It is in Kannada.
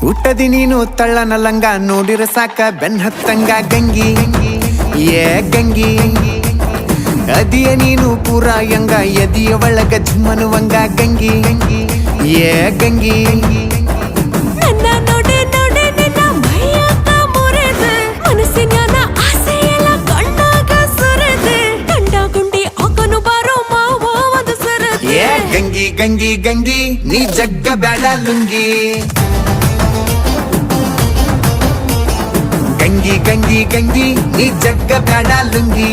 ಹುಟ್ಟದಿ ನೀನು ತಳ್ಳನ ಲಂಗ ನೋಡಿರ ಸಾಕ ಬೆನ್ ಹತ್ತಂಗ ಗಂಗಿ ಏ ಗಂಗಿ ಅದಿಯ ನೀನು ಪೂರ ಯಂಗ ಎದಿಯ ಒಳಗ ಝುಮ್ಮನುವಂಗ ಗಂಗಿ ಏ ಗಂಗಿ ನನ್ನ ನೋಡೆ ನೋಡೆ ನಿನ್ನ ಮೈಯಾಗ ಮುರಿದು ಮನಸ್ಸಿನ್ಯಾನ ಆಸೆ ಎಲ್ಲ ಕಣ್ಣಾಗ ಸುರಿದು ಗಂಡ ಗುಂಡಿ ಹಾಕನು ಬಾರೋ ಮಾವ ಒಂದು ಸರದು ಏ ಗಂಗಿ ಗಂಗಿ ಗಂಗಿ ನೀ ಜಗ್ಗ ಬ್ಯಾಡ ಲುಂಗಿ ಗಂಗಿ ಗಂಗಿ ಗಂಗಿ ನೀ ಜಗ್ಗ ಬ್ಯಾಡ ಲುಂಗಿ